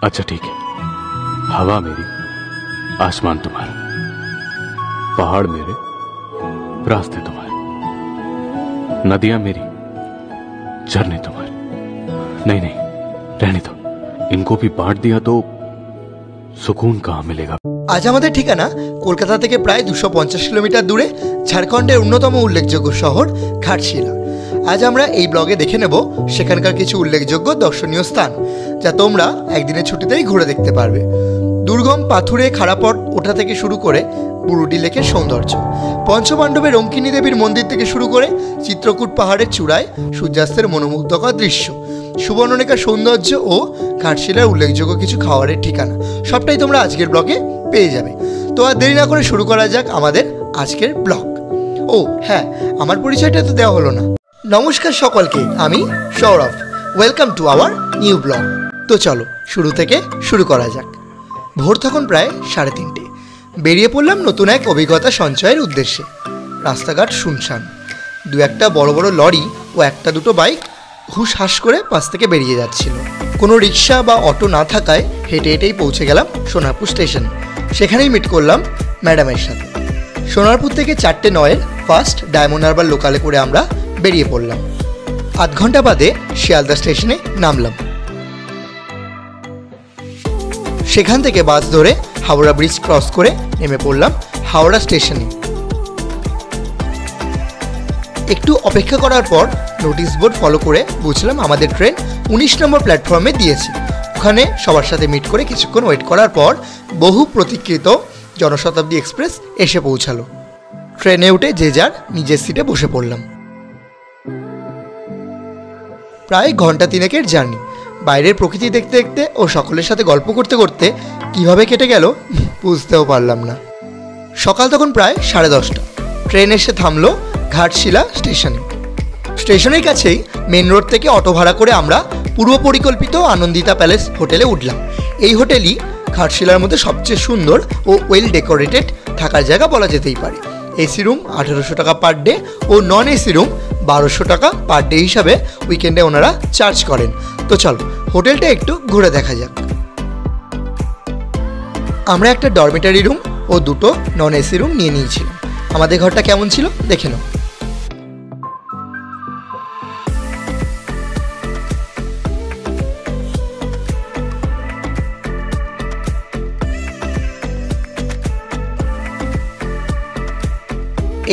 अच्छा ठीक है, हवा मेरी, आसमान तुम्हारा, पहाड़ मेरे, रास्ते तुम्हारे, नदियां मेरी, झरने तुम्हारे। नहीं नहीं, रहने दो, इनको भी बांट दिया तो सुकून कहां मिलेगा। আজ আমাদের ঠিকানা কলকাতা থেকে প্রায় 250 কিলোমিটার দূরে ঝাড়খণ্ডের অন্যতম উল্লেখযোগ্য শহর ঘাটশিলা। আজ আমরা এই ব্লগে দেখে নেব সেখানকার কিছু উল্লেখযোগ্য দর্শনীয় স্থান, যা তোমরা একদিনের ছুটিতেই ঘুরে দেখতে পারবে। দুর্গম পাথুরে খাড়া পথ ওঠা থেকে শুরু করে বুরুডি লেকের সৌন্দর্য, পঞ্চপাণ্ডবের রঙ্কিনী দেবীর মন্দির থেকে শুরু করে চিত্রকূট পাহাড়ের চূড়ায় সূর্যাস্তের মনোমুগ্ধকর দৃশ্য, সুবর্ণরেখার সৌন্দর্য ও ঘাটশিলার উল্লেখযোগ্য কিছু খাবারের ঠিকানা, সবটাই তোমরা আজকের ব্লগে পেয়ে যাবে। তো আর দেরি না করে শুরু করা যাক আমাদের আজকের ব্লগ। ও হ্যাঁ, আমার পরিচয়টা তো দেওয়া হলো না। নমস্কার সকলকে, আমি Sourav, welcome to our new blog. তো চলো শুরু থেকে শুরু করা যাক। ভোর তখন প্রায় 3:30, বেরিয়ে পড়লাম নতুন এক অভিজ্ঞতা সঞ্চয়ের উদ্দেশ্যে। রাস্তাঘাট শুনশান, দু একটা বড় বড় লরি ও একটা দুটো বাইক হুশ হাস করে পাশ থেকে বেরিয়ে যাচ্ছিল। কোনো রিক্সা বা অটো না থাকায় হেঁটে হেঁটেই পৌঁছে গেলাম সোনারপুর স্টেশনে। সেখানেই মিট করলাম ম্যাডামের সাথে। সোনারপুর থেকে 4:09 ফার্স্ট ডায়মন্ড হারবার লোকালে করে আমরা বেরিয়ে পড়লাম। আধ ঘন্টা বাদে শিয়ালদা স্টেশনে নামলাম। সেখান থেকে বাস ধরে হাওড়া ব্রিজ ক্রস করে নেমে পড়লাম হাওড়া স্টেশনে। একটু অপেক্ষা করার পর নোটিশ বোর্ড ফলো করে বুঝলাম আমাদের ট্রেন 19 নম্বর প্ল্যাটফর্মে দিয়েছে। ওখানে সবার সাথে মিট করে কিছুক্ষণ ওয়েট করার পর বহু প্রতীক্ষিত জনশতাব্দী এক্সপ্রেস এসে পৌঁছালো। ট্রেনে উঠে যে যার নিজের সিটে বসে পড়লাম। প্রায় ঘন্টা 3 জার্নি। বাইরের প্রকৃতি দেখতে দেখতে ও সকলের সাথে গল্প করতে করতে কীভাবে কেটে গেল বুঝতেও পারলাম না। সকাল তখন প্রায় 10:30। ট্রেন এসে থামলো ঘাটশিলা স্টেশনে। স্টেশনের কাছেই মেন রোড থেকে অটো ভাড়া করে আমরা পূর্ব পরিকল্পিত আনন্দিতা প্যালেস হোটেলে উঠলাম। এই হোটেলই ঘাটশিলার মধ্যে সবচেয়ে সুন্দর ও ওয়েল ডেকোরেটেড থাকার জায়গা বলা যেতেই পারে। এসি রুম 1800 টাকা পার ডে ও নন এসি রুম 1200 টাকা পার ডে হিসাবে উইকেন্ডে ওনারা চার্জ করেন। তো চলো হোটেলটা একটু ঘুরে দেখা যাক। আমরা একটা ডরমিটারি রুম ও দুটো নন এসি রুম নিয়ে নিয়েছিলাম। আমাদের ঘরটা কেমন ছিল দেখে নাও।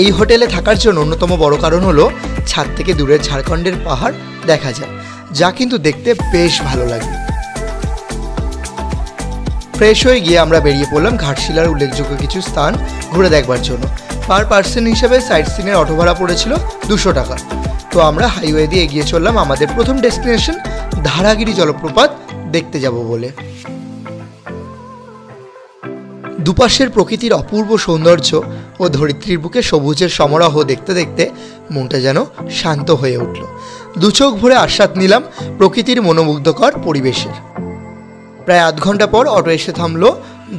এই হোটেলে থাকার জন্য অন্যতম বড় কারণ হলো ছাদ থেকে দূরের ঝাড়খণ্ডের পাহাড় দেখা যায়, যা কিন্তু দেখতে বেশ ভালো লাগে। ফ্রেশ হয়ে গিয়ে আমরা বেরিয়ে পড়লাম ঘাটশিলার উল্লেখযোগ্য কিছু স্থান ঘুরে দেখবার জন্য। পার পার্সন হিসেবে সাইট সিনের অটো ভাড়া পড়েছিল 200 টাকা। তো আমরা হাইওয়ে দিয়ে এগিয়ে চললাম আমাদের প্রথম ডেস্টিনেশন ধারাগিরি জলপ্রপাত দেখতে যাব বলে। দুপাশের প্রকৃতির অপূর্ব সৌন্দর্য ও ধরিত্রীর বুকে সবুজের সমারোহ দেখতে দেখতে মনটা যেন শান্ত হয়ে উঠল। দু চোখ ভরে আস্বাদ নিলাম প্রকৃতির মনোমুগ্ধকর পরিবেশের। প্রায় আধ ঘন্টা পর অটো এসে থামলো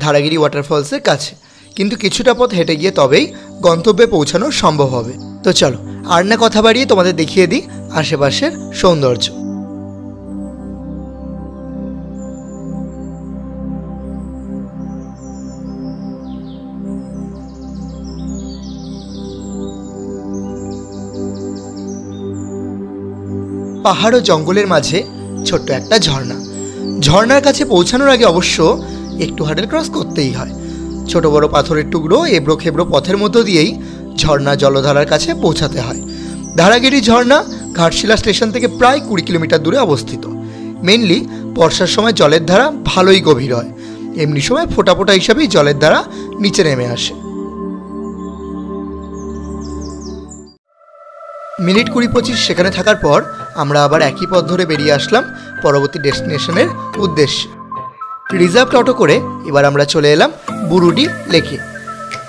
ধারাগিরি ওয়াটারফলসের কাছে, কিন্তু কিছুটা পথ হেঁটে গিয়ে তবেই গন্তব্যে পৌঁছানো সম্ভব হবে। তো চলো আর না কথা বাড়িয়ে তোমাদের দেখিয়ে দিই আশেপাশের সৌন্দর্য। পাহাড় ও জঙ্গলের মাঝে ছোট্ট একটা ঝর্ণা। ঝর্ণার কাছে পৌঁছানোর আগে অবশ্য একটু হার্ডেল ক্রস করতেই হয়। ছোট বড় পাথরের টুকরো এবড়ো খেবড়ো পথের মধ্য দিয়েই ঝর্ণা জলধারার কাছে পৌঁছাতে হয়। ধারাগিরি ঝর্ণা ঘাটশিলা স্টেশন থেকে প্রায় 20 কিলোমিটার দূরে অবস্থিত। মেনলি বর্ষার সময় জলের ধারা ভালোই গভীর হয়, এমনি সময় ফোটা ফোটা হিসাবেই জলের ধারা নিচে নেমে আসে। মিনিট 20-25 সেখানে থাকার পর আমরা আবার একই পথ ধরে বেরিয়ে আসলাম পরবর্তী ডেস্টিনেশনের উদ্দেশ্যে। রিজার্ভড অটো করে এবার আমরা চলে এলাম বুরুডি লেকে।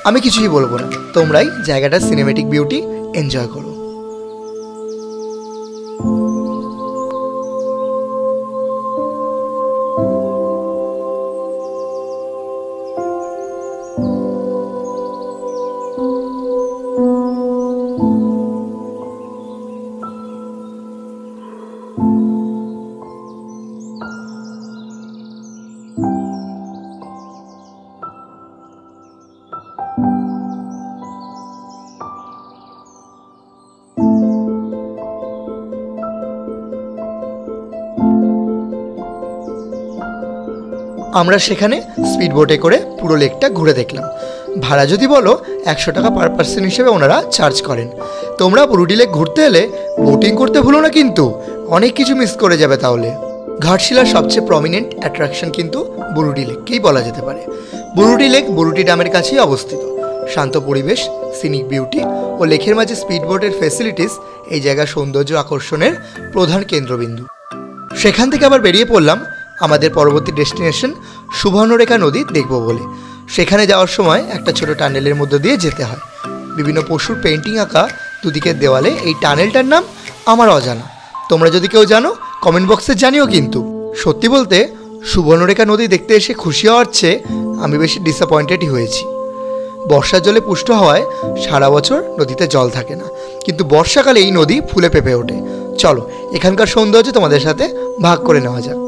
আমি কিছুই বলবো না, তোমরাই জায়গাটার সিনেমেটিক বিউটি এনজয় করো। আমরা সেখানে স্পিড বোটে করে পুরো লেকটা ঘুরে দেখলাম। ভাড়া যদি বলো 100 টাকা পার পার্সন হিসেবে ওনারা চার্জ করেন। তোমরা বুরুডি লেক ঘুরতে এলে বোটিং করতে ভুলো না, কিন্তু অনেক কিছু মিস করে যাবে তাহলে। ঘাটশিলার সবচেয়ে প্রমিনেন্ট অ্যাট্রাকশন কিন্তু বুরুডি লেককেই বলা যেতে পারে। বুরুডি লেক বুরুডি ড্যামের কাছেই অবস্থিত। শান্ত পরিবেশ, সিনিক বিউটি ও লেকের মাঝে স্পিড বোটের ফেসিলিটিস এই জায়গার সৌন্দর্য আকর্ষণের প্রধান কেন্দ্রবিন্দু। সেখান থেকে আবার বেরিয়ে পড়লাম আমাদের পরবর্তী ডেস্টিনেশন সুবর্ণরেখা নদী দেখব বলে। সেখানে যাওয়ার সময় একটা ছোট টানেলের মধ্য দিয়ে যেতে হয়। বিভিন্ন পশুর পেন্টিং আঁকা দুদিকের দেওয়ালে। এই টানেলটার নাম আমার অজানা। তোমরা যদি কেউ জানো কমেন্ট বক্সে জানিও। কিন্তু সত্যি বলতে সুবর্ণরেখা নদী দেখতে এসে খুশি হওয়ার চেয়ে আমি বেশি ডিসঅ্যাপয়েন্টেডই হয়েছি। বর্ষার জলে পুষ্ট হওয়ায় সারা বছর নদীতে জল থাকে না, কিন্তু বর্ষাকালে এই নদী ফুলে ফেঁপে ওঠে। চলো এখানকার সৌন্দর্য তোমাদের সাথে ভাগ করে নেওয়া যাক।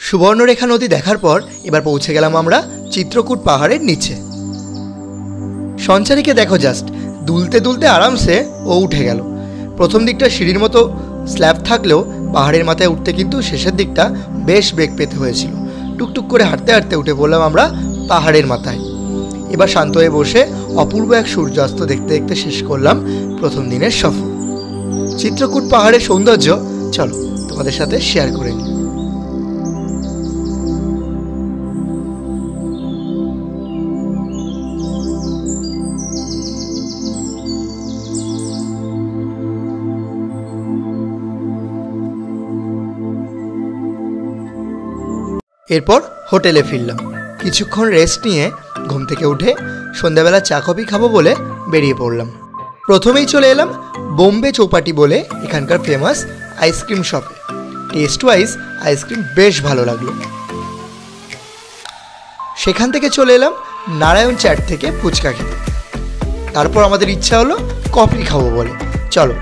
সুবর্ণরেখা নদী দেখার পর এবার পৌঁছে গেলাম আমরা চিত্রকূট পাহাড়ের নিচে। সঞ্চারীকে দেখো জাস্ট, দুলতে দুলতে আরামসে ও উঠে গেল। প্রথম দিকটা সিঁড়ির মতো স্ল্যাব থাকলেও পাহাড়ের মাথায় উঠতে কিন্তু শেষের দিকটা বেশ বেগ পেতে হয়েছিল। টুকটুক করে হাঁটতে হাঁটতে উঠে পড়লাম আমরা পাহাড়ের মাথায়। এবার শান্ত হয়ে বসে অপূর্ব এক সূর্যাস্ত দেখতে দেখতে শেষ করলাম প্রথম দিনের সফর। চিত্রকূট পাহাড়ের সৌন্দর্য চলো তোমাদের সাথে শেয়ার করে নিই। এরপর হোটেলে ফিরলাম। কিছুক্ষণ রেস্ট নিয়ে ঘুম থেকে উঠে সন্ধ্যাবেলা চা কফি খাবো বলে বেরিয়ে পড়লাম। প্রথমেই চলে এলাম বোম্বে চৌপাটি বলে এখানকার ফেমাস আইসক্রিম শপে। টেস্ট ওয়াইজ আইসক্রিম বেশ ভালো লাগলো। সেখান থেকে চলে এলাম নারায়ণ চাট থেকে ফুচকা খেতে। তারপর আমাদের ইচ্ছা হলো কফি খাবো বলে চলো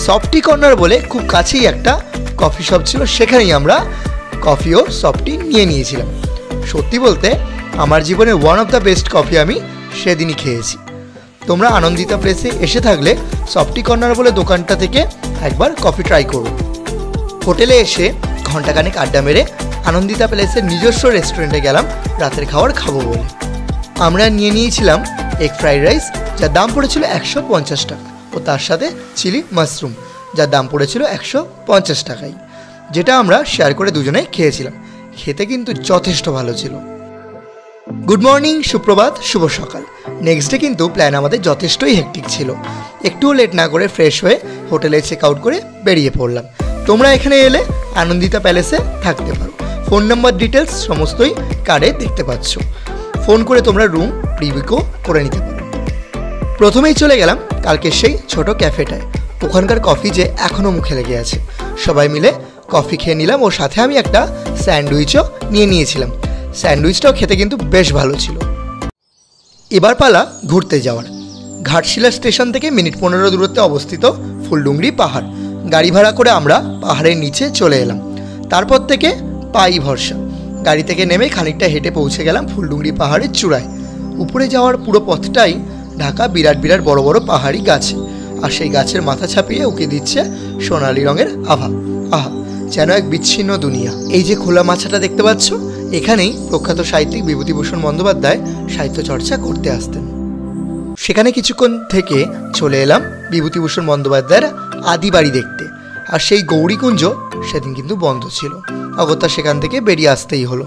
সফটি কর্নার বলে খুব কাছেই একটা কফি শপ ছিল, সেখানেই আমরা কফি ও সফটি নিয়ে নিয়েছিলাম। সত্যি বলতে আমার জীবনে one of the best coffee আমি সেদিনই খেয়েছি। তোমরা আনন্দিতা প্লেসে এসে থাকলে সফটি কর্নার বলে দোকানটা থেকে একবার কফি ট্রাই করো। হোটেলে এসে ঘন্টাখানেক আড্ডা মেরে আনন্দিতা প্লেসের নিজস্ব রেস্টুরেন্টে গেলাম রাতের খাবার খাবো বলে। আমরা নিয়ে নিয়েছিলাম এগ ফ্রাইড রাইস, যার দাম পড়েছিল 150 টাকা, ও তার সাথে চিলি মাশরুম, যার দাম পড়েছিল 150 টাকাই, যেটা আমরা শেয়ার করে দুজনেই খেয়েছিলাম। খেতে কিন্তু যথেষ্ট ভালো ছিল। গুড মর্নিং, সুপ্রভাত, শুভ সকাল। নেক্সট ডে কিন্তু প্ল্যান আমাদের যথেষ্টই হেক্টিক ছিল। একটুও লেট না করে ফ্রেশ হয়ে হোটেলে চেক আউট করে বেরিয়ে পড়লাম। তোমরা এখানে এলে আনন্দিতা প্যালেসে থাকতে পারো। ফোন নাম্বার ডিটেলস সমস্তই কার্ডে দেখতে পাচ্ছ। ফোন করে তোমরা রুম প্রিবুকও করে নিতে পারো। প্রথমেই চলে গেলাম কালকে সেই ছোট ক্যাফেটায়। ওখানকার কফি যে এখনও মুখে লেগে আছে। সবাই মিলে কফি খেয়ে নিলাম, ও সাথে আমি একটা স্যান্ডউইচও নিয়ে নিয়েছিলাম। স্যান্ডউইচটাও খেতে কিন্তু বেশ ভালো ছিল। এবার পালা ঘুরতে যাওয়ার। ঘাটশিলা স্টেশন থেকে মিনিট 15 দূরত্বে অবস্থিত ফুলডুংরি পাহাড়। গাড়ি ভাড়া করে আমরা পাহাড়ের নিচে চলে এলাম। তারপর থেকে পাই ভরসা। গাড়ি থেকে নেমে খানিকটা হেঁটে পৌঁছে গেলাম ফুলডুংরি পাহাড়ের চূড়ায়। উপরে যাওয়ার পুরো পথটাই ঢাকা বিরাট বিরাট বড় বড় পাহাড়ি গাছে, আর সেই গাছের মাথা ছাপিয়ে উঁকি দিচ্ছে সোনালি রঙের আভা। আহা, যেন এক বিচ্ছিন্ন দুনিয়া। এই যে খোলা মাছাটা দেখতে পাচ্ছ, এখানেই প্রখ্যাত সাহিত্যিক বিভূতিভূষণ বন্দ্যোপাধ্যায় সাহিত্য চর্চা করতে আসতেন। সেখানে কিছুক্ষণ থেকে চলে এলাম বিভূতিভূষণ বন্দ্যোপাধ্যায়ের আদি বাড়ি দেখতে। আর সেই গৌরীকুঞ্জ সেদিন কিন্তু বন্ধ ছিল, অগত্যা সেখান থেকে বেরিয়ে আসতেই হলো।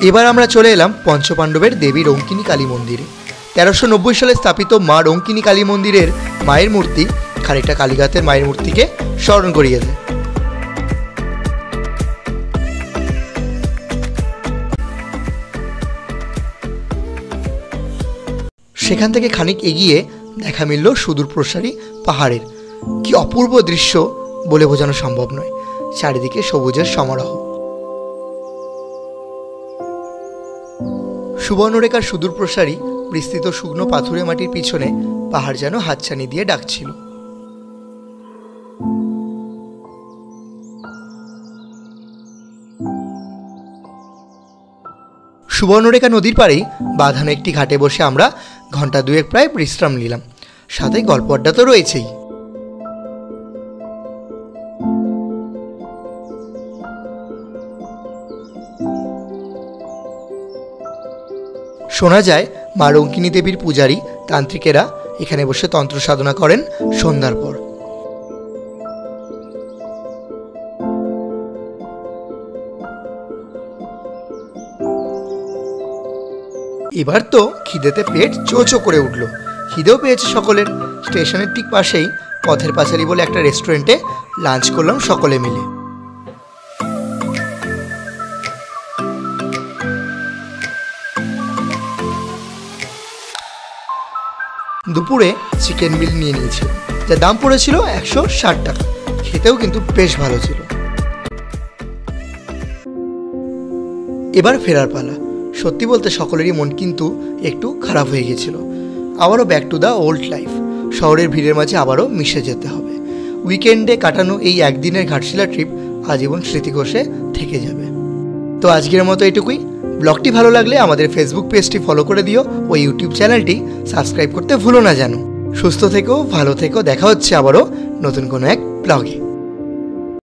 এবার আমরা চলে এলাম পঞ্চপাণ্ডবের দেবী রঙ্কিনী কালী মন্দিরে। 1390 সালে স্থাপিত মা রঙ্কিনী কালী মন্দিরের মায়ের মূর্তি খানিকটা কালীঘাটের মায়ের মূর্তিকে স্মরণ করিয়ে দেয়। সেখান থেকে খানিক এগিয়ে দেখা মিলল সুদূর প্রসারী পাহাড়ের। কি অপূর্ব দৃশ্য বলে বোঝানো সম্ভব নয়। চারিদিকে সবুজের সমারোহ। সুবর্ণরেখার সুদূর প্রসারী বিস্তৃত শুকনো পাথুরে মাটির পিছনে পাহাড় যেন হাতছানি দিয়ে ডাকছিল। সুবর্ণরেখা নদীর পাড়েই বাঁধানো একটি ঘাটে বসে আমরা ঘন্টা দুয়েক প্রায় বিশ্রাম নিলাম, সাথে গল্প আড্ডা তো রয়েছেই। শোনা যায় মা রঙ্কিনী দেবীর পূজারী তান্ত্রিকেরা এখানে বসে তন্ত্র সাধনা করেন সন্ধ্যার পর। এবার তো খিদেতে পেট চোচো করে উঠল। খিদেও পেয়েছে সকলের। স্টেশনের ঠিক পাশেই পথের পাঁচালী বলে একটা রেস্টুরেন্টে লাঞ্চ করলাম সকলে মিলে। দুপুরে চিকেন মিল নিয়ে নিয়েছিল, যার দাম পড়েছিল 160 টাকা। খেতেও কিন্তু বেশ ভালো ছিল। এবার ফেরার পালা। সত্যি বলতে সকলেরই মন কিন্তু একটু খারাপ হয়ে গিয়েছিল। আবারও back to the old life. শহরের ভিড়ের মাঝে আবারও মিশে যেতে হবে। উইকেন্ডে কাটানো এই একদিনের ঘাটশিলা ট্রিপ আজীবন স্মৃতিকোষে থেকে যাবে। তো আজকের মতো এটুকুই। ব্লগটি ভালো লাগলে আমাদের ফেসবুক পেজটি ফলো করে দিও ও ইউটিউব চ্যানেলটি সাবস্ক্রাইব করতে ভুলো না যেন। সুস্থ থেকো, ভালো থেকো। দেখা হচ্ছে আবারও নতুন কোনো এক ব্লগে।